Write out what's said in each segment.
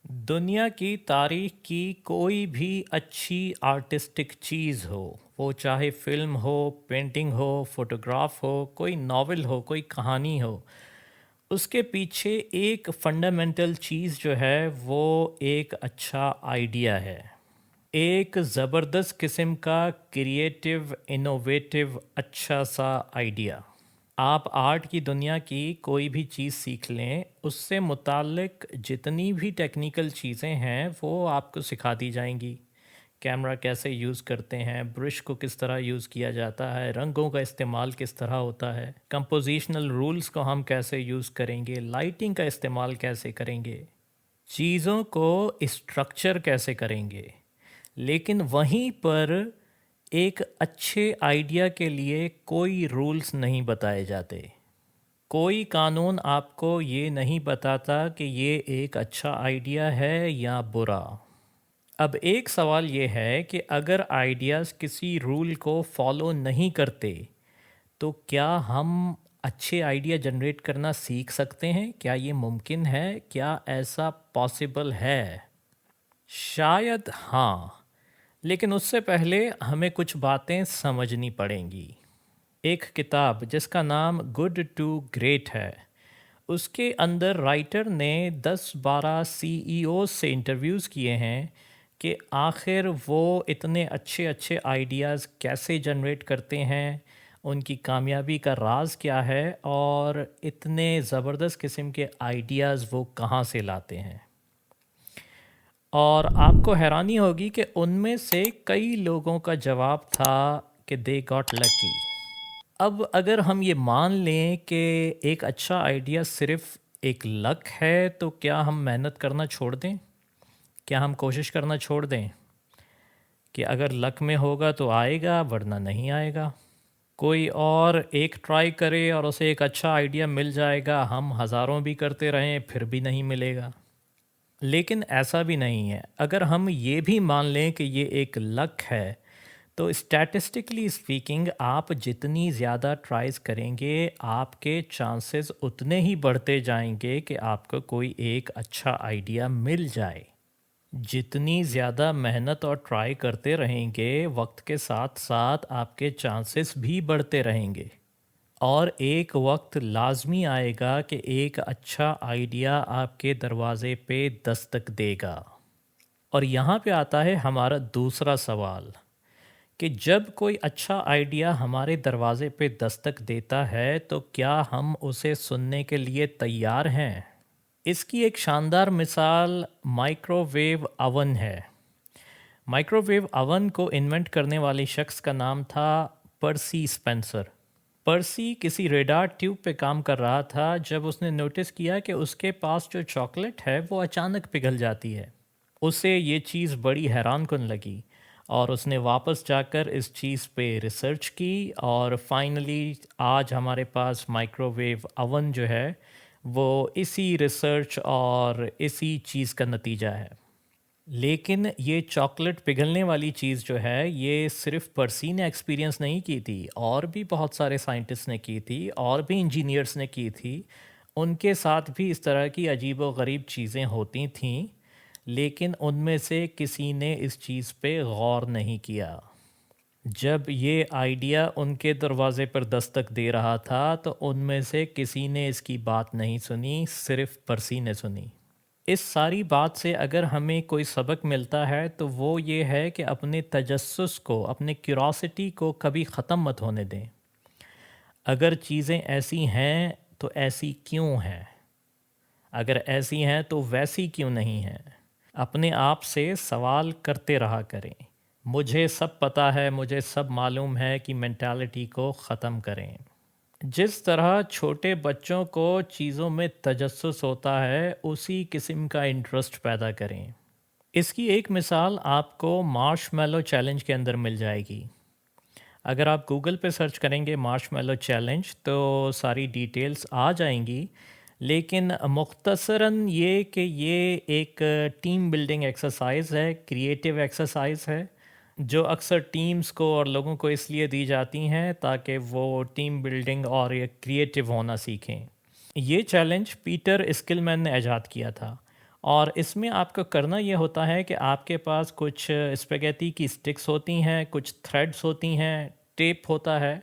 دنیا کی تاریخ کی کوئی بھی اچھی آرٹسٹک چیز ہو، وہ چاہے فلم ہو، پینٹنگ ہو، فوٹوگراف ہو، کوئی ناول ہو، کوئی کہانی ہو، اس کے پیچھے ایک فنڈامنٹل چیز جو ہے وہ ایک اچھا آئیڈیا ہے، ایک زبردست قسم کا کریٹیو انوویٹو اچھا سا آئیڈیا۔ آپ آرٹ کی دنیا کی کوئی بھی چیز سیکھ لیں، اس سے متعلق جتنی بھی ٹیکنیکل چیزیں ہیں وہ آپ کو سکھا دی جائیں گی۔ کیمرہ کیسے یوز کرتے ہیں، برش کو کس طرح یوز کیا جاتا ہے، رنگوں کا استعمال کس طرح ہوتا ہے، کمپوزیشنل رولز کو ہم کیسے یوز کریں گے، لائٹنگ کا استعمال کیسے کریں گے، چیزوں کو اسٹرکچر کیسے کریں گے۔ لیکن وہیں پر ایک اچھے آئیڈیا کے لیے کوئی رولز نہیں بتائے جاتے، کوئی قانون آپ کو یہ نہیں بتاتا کہ یہ ایک اچھا آئیڈیا ہے یا برا۔ اب ایک سوال یہ ہے کہ اگر آئیڈیاز کسی رول کو فالو نہیں کرتے تو کیا ہم اچھے آئیڈیا جنریٹ کرنا سیکھ سکتے ہیں؟ کیا یہ ممکن ہے؟ کیا ایسا پاسبل ہے؟ شاید ہاں، لیکن اس سے پہلے ہمیں کچھ باتیں سمجھنی پڑیں گی۔ ایک کتاب جس کا نام گڈ ٹو گریٹ ہے، اس کے اندر رائٹر نے 10-12 سی ای اوز سے انٹرویوز کیے ہیں کہ آخر وہ اتنے اچھے اچھے آئیڈیاز کیسے جنریٹ کرتے ہیں، ان کی کامیابی کا راز کیا ہے، اور اتنے زبردست قسم کے آئیڈیاز وہ کہاں سے لاتے ہیں۔ اور آپ کو حیرانی ہوگی کہ ان میں سے کئی لوگوں کا جواب تھا کہ دے گاٹ لکی۔ اب اگر ہم یہ مان لیں کہ ایک اچھا آئیڈیا صرف ایک لک ہے تو کیا ہم محنت کرنا چھوڑ دیں؟ کیا ہم کوشش کرنا چھوڑ دیں کہ اگر لک میں ہوگا تو آئے گا ورنہ نہیں آئے گا؟ کوئی اور ایک ٹرائی کرے اور اسے ایک اچھا آئیڈیا مل جائے گا، ہم ہزاروں بھی کرتے رہیں پھر بھی نہیں ملے گا۔ لیکن ایسا بھی نہیں ہے۔ اگر ہم یہ بھی مان لیں کہ یہ ایک لک ہے تو اسٹیٹسٹکلی اسپیکنگ آپ جتنی زیادہ ٹرائز کریں گے آپ کے چانسز اتنے ہی بڑھتے جائیں گے کہ آپ کو کوئی ایک اچھا آئیڈیا مل جائے۔ جتنی زیادہ محنت اور ٹرائی کرتے رہیں گے وقت کے ساتھ ساتھ آپ کے چانسز بھی بڑھتے رہیں گے، اور ایک وقت لازمی آئے گا کہ ایک اچھا آئیڈیا آپ کے دروازے پہ دستک دے گا۔ اور یہاں پہ آتا ہے ہمارا دوسرا سوال کہ جب کوئی اچھا آئیڈیا ہمارے دروازے پہ دستک دیتا ہے تو کیا ہم اسے سننے کے لیے تیار ہیں؟ اس کی ایک شاندار مثال مائکرو ویو اوون ہے۔ مائکرو ویو اوون کو انوینٹ کرنے والے شخص کا نام تھا پرسی اسپینسر۔ پرسی کسی ریڈار ٹیوب پہ کام کر رہا تھا جب اس نے نوٹس کیا کہ اس کے پاس جو چاکلیٹ ہے وہ اچانک پگھل جاتی ہے۔ اسے یہ چیز بڑی حیران کن لگی اور اس نے واپس جا کر اس چیز پہ ریسرچ کی، اور فائنلی آج ہمارے پاس مائکرو ویو اوون جو ہے وہ اسی ریسرچ اور اسی چیز کا نتیجہ ہے۔ لیکن یہ چاکلیٹ پگھلنے والی چیز جو ہے یہ صرف پرسی نے ایکسپیرینس نہیں کی تھی، اور بھی بہت سارے سائنٹسٹ نے کی تھی، اور بھی انجینئرس نے کی تھی، ان کے ساتھ بھی اس طرح کی عجیب و غریب چیزیں ہوتی تھیں، لیکن ان میں سے کسی نے اس چیز پہ غور نہیں کیا۔ جب یہ آئیڈیا ان کے دروازے پر دستک دے رہا تھا تو ان میں سے کسی نے اس کی بات نہیں سنی، صرف پرسی نے سنی۔ اس ساری بات سے اگر ہمیں کوئی سبق ملتا ہے تو وہ یہ ہے کہ اپنے تجسس کو، اپنے کیوراسٹی کو کبھی ختم مت ہونے دیں۔ اگر چیزیں ایسی ہیں تو ایسی کیوں ہیں؟ اگر ایسی ہیں تو ویسی کیوں نہیں ہیں؟ اپنے آپ سے سوال کرتے رہا کریں۔ مجھے سب پتہ ہے، مجھے سب معلوم ہے کہ مینٹالٹی کو ختم کریں۔ جس طرح چھوٹے بچوں کو چیزوں میں تجسس ہوتا ہے اسی قسم کا انٹرسٹ پیدا کریں۔ اس کی ایک مثال آپ کو مارش میلو چیلنج کے اندر مل جائے گی۔ اگر آپ گوگل پہ سرچ کریں گے مارش میلو چیلنج تو ساری ڈیٹیلز آ جائیں گی، لیکن مختصراً یہ کہ یہ ایک ٹیم بلڈنگ ایکسرسائز ہے، کریٹیو ایکسرسائز ہے، جو اکثر ٹیمز کو اور لوگوں کو اس لیے دی جاتی ہیں تاکہ وہ ٹیم بلڈنگ اور کریٹیو ہونا سیکھیں۔ یہ چیلنج پیٹر اسکل مین نے ایجاد کیا تھا، اور اس میں آپ کو کرنا یہ ہوتا ہے کہ آپ کے پاس کچھ اسپیگیٹی کی سٹکس ہوتی ہیں، کچھ تھریڈز ہوتی ہیں، ٹیپ ہوتا ہے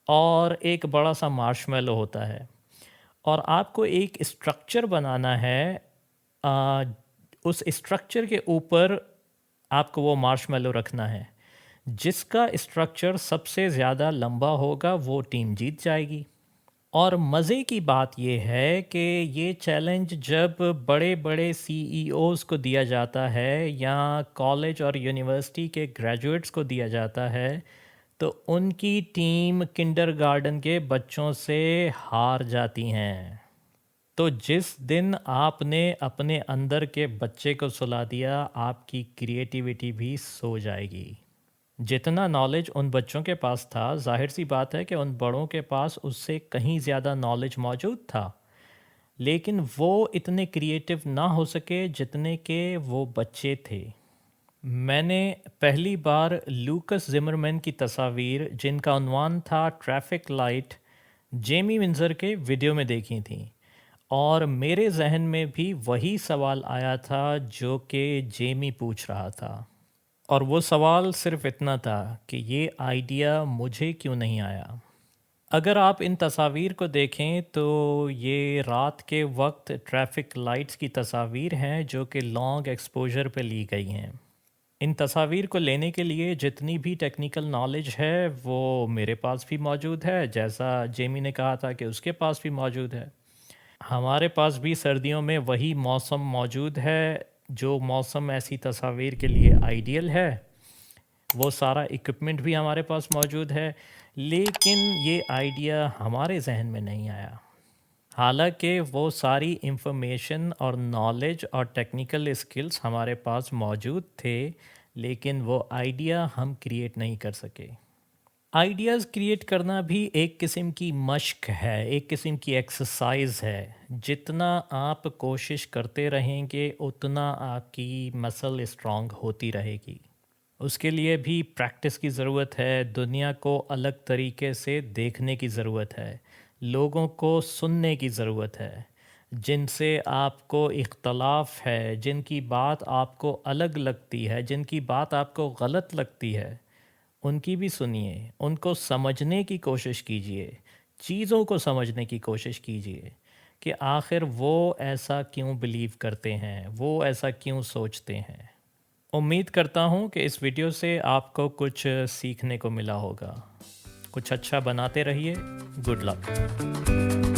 اور ایک بڑا سا مارشمیلو ہوتا ہے، اور آپ کو ایک اسٹرکچر بنانا ہے۔ آ، اس اسٹرکچر کے اوپر آپ کو وہ مارشمیلو رکھنا ہے۔ جس کا اسٹرکچر سب سے زیادہ لمبا ہوگا وہ ٹیم جیت جائے گی۔ اور مزے کی بات یہ ہے کہ یہ چیلنج جب بڑے بڑے سی ای اوز کو دیا جاتا ہے یا کالج اور یونیورسٹی کے گریجویٹس کو دیا جاتا ہے تو ان کی ٹیم کنڈر گارڈن کے بچوں سے ہار جاتی ہیں۔ تو جس دن آپ نے اپنے اندر کے بچے کو سلا دیا، آپ کی کریٹیوٹی بھی سو جائے گی۔ جتنا نالج ان بچوں کے پاس تھا، ظاہر سی بات ہے کہ ان بڑوں کے پاس اس سے کہیں زیادہ نالج موجود تھا، لیکن وہ اتنے کریٹو نہ ہو سکے جتنے کہ وہ بچے تھے۔ میں نے پہلی بار لوکس زمرمین کی تصاویر، جن کا عنوان تھا ٹریفک لائٹ، جیمی ونزر کے ویڈیو میں دیکھی تھیں، اور میرے ذہن میں بھی وہی سوال آیا تھا جو کہ جیمی پوچھ رہا تھا، اور وہ سوال صرف اتنا تھا کہ یہ آئیڈیا مجھے کیوں نہیں آیا۔ اگر آپ ان تصاویر کو دیکھیں تو یہ رات کے وقت ٹریفک لائٹس کی تصاویر ہیں جو کہ لانگ ایکسپوجر پہ لی گئی ہیں۔ ان تصاویر کو لینے کے لیے جتنی بھی ٹیکنیکل نالج ہے وہ میرے پاس بھی موجود ہے، جیسا جیمی نے کہا تھا کہ اس کے پاس بھی موجود ہے۔ ہمارے پاس بھی سردیوں میں وہی موسم موجود ہے جو موسم ایسی تصاویر کے لیے آئیڈیل ہے، وہ سارا ایکوپمنٹ بھی ہمارے پاس موجود ہے، لیکن یہ آئیڈیا ہمارے ذہن میں نہیں آیا۔ حالانکہ وہ ساری انفارمیشن اور نالج اور ٹیکنیکل اسکلز ہمارے پاس موجود تھے، لیکن وہ آئیڈیا ہم کریٹ نہیں کر سکے۔ آئیڈیاز کریٹ کرنا بھی ایک قسم کی مشق ہے، ایک قسم کی ایکسرسائز ہے۔ جتنا آپ کوشش کرتے رہیں گے اتنا آپ کی مسل اسٹرانگ ہوتی رہے گی۔ اس کے لیے بھی پریکٹس کی ضرورت ہے، دنیا کو الگ طریقے سے دیکھنے کی ضرورت ہے، لوگوں کو سننے کی ضرورت ہے، جن سے آپ کو اختلاف ہے، جن کی بات آپ کو الگ لگتی ہے، جن کی بات آپ کو غلط لگتی ہے، ان کی بھی سنیے، ان کو سمجھنے کی کوشش کیجئے، چیزوں کو سمجھنے کی کوشش کیجئے کہ آخر وہ ایسا کیوں بلیو کرتے ہیں، وہ ایسا کیوں سوچتے ہیں۔ امید کرتا ہوں کہ اس ویڈیو سے آپ کو کچھ سیکھنے کو ملا ہوگا۔ کچھ اچھا بناتے رہیے۔ Good luck.